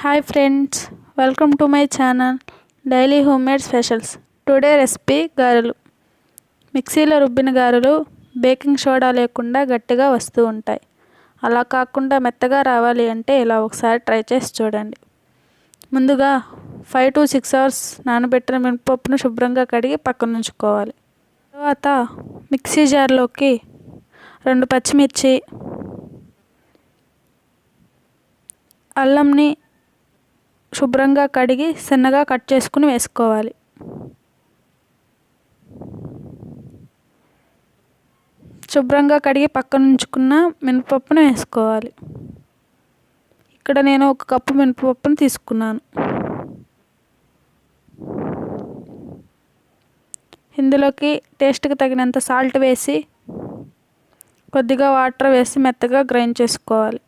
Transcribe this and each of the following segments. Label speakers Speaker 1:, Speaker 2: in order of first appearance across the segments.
Speaker 1: Hi friends, welcome to my channel Daily Homemade Specials. Today recipe garelu. మిక్సీలో రుబ్బిన గారెలు baking soda లేకుండా గట్టిగా వస్తూ ఉంటాయి. అలా కాకుండా మెత్తగా రావాలి అంటే ఇలా ఒకసారి ట్రై చేసి చూడండి. ముందుగా 5 to 6 hours నానబెట్టిన మినపప్పును శుభ్రంగా కడిగి పక్కన ఉంచుకోవాలి. తర్వాత మిక్సీ జార్లోకి 2 పచ్చిమిర్చి, అల్లంని శుభ్రంగా కడిగి సన్నగా కట్ చేసుకుని వేసుకోవాలి. శుభ్రంగా కడిగి పక్కన ఉంచుకున్న మినపప్పును వేసుకోవాలి. ఇక్కడ నేను 1 కప్పు మినపప్పును తీసుకున్నాను. ఇందులోకి టేస్ట్కి తగినంత సాల్ట్ వేసి కొద్దిగా వాటర్ వేసి మెత్తగా గ్రైండ్ చేసుకోవాలి.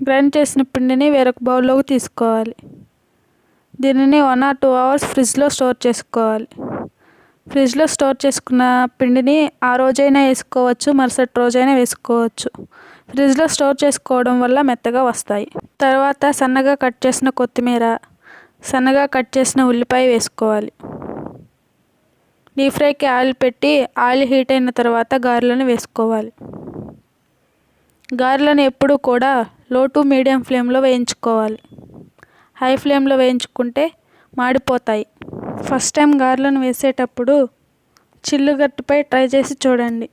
Speaker 1: గ్రైండ్ చేసిన పిండిని వేరొక బౌల్లోకి తీసుకోవాలి. దీనిని 1 or 2 hours ఫ్రిడ్జ్లో స్టోర్ చేసుకోవాలి. ఫ్రిడ్జ్లో స్టోర్ చేసుకున్న పిండిని ఆ రోజైనా వేసుకోవచ్చు, మరుసటి రోజైనా వేసుకోవచ్చు. ఫ్రిడ్జ్లో స్టోర్ చేసుకోవడం వల్ల మెత్తగా వస్తాయి. తర్వాత సన్నగా కట్ చేసిన కొత్తిమీర, సన్నగా కట్ చేసిన ఉల్లిపాయ వేసుకోవాలి. డీప్ ఫ్రైకి ఆయిల్ పెట్టి ఆయిల్ హీట్ అయిన తర్వాత గారెలను వేసుకోవాలి. గారెలను ఎప్పుడూ కూడా లో టు మీడియం ఫ్లేమ్లో వేయించుకోవాలి. హై ఫ్లేమ్లో వేయించుకుంటే మాడిపోతాయి. ఫస్ట్ టైం గారెలను వేసేటప్పుడు చిల్లుగట్టుపై ట్రై చేసి చూడండి.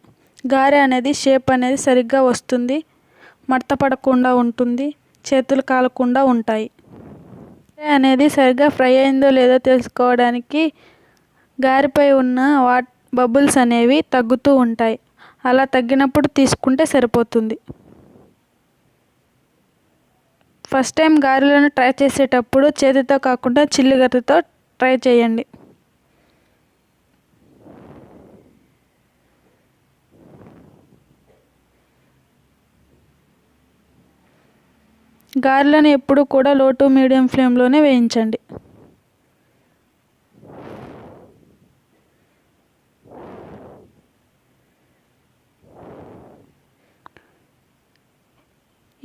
Speaker 1: గారె అనేది షేప్ అనేది సరిగ్గా వస్తుంది, మడత పడకుండా ఉంటుంది, చేతులు కాలకుండా ఉంటాయి. గారె అనేది సరిగ్గా ఫ్రై అయిందో లేదో తెలుసుకోవడానికి గారెపై ఉన్న బబుల్స్ అనేవి తగ్గుతూ ఉంటాయి. అలా తగ్గినప్పుడు తీసుకుంటే సరిపోతుంది. ఫస్ట్ టైం గారెలను ట్రై చేసేటప్పుడు చేతితో కాకుండా చిల్లుగట్టుతో ట్రై చేయండి. గారెలను ఎప్పుడు కూడా లో టు మీడియం ఫ్లేమ్లోనే వేయించండి.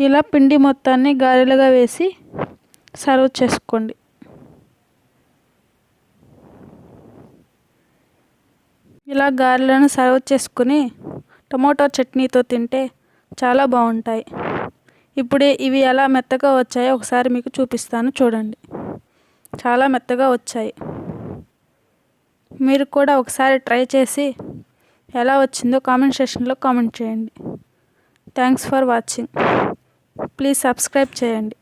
Speaker 1: ఇలా పిండి మొత్తాన్ని గారెలుగా వేసి సర్వ్ చేసుకోండి. ఇలా గారెలను సర్వ్ చేసుకుని టమోటో చట్నీతో తింటే చాలా బాగుంటాయి. ఇప్పుడు ఇవి ఎలా మెత్తగా వచ్చాయో ఒకసారి మీకు చూపిస్తాను, చూడండి. చాలా మెత్తగా వచ్చాయి. మీరు కూడా ఒకసారి ట్రై చేసి ఎలా వచ్చిందో కామెంట్ సెక్షన్లో కామెంట్ చేయండి. Thanks for watching. Please subscribe చేయండి.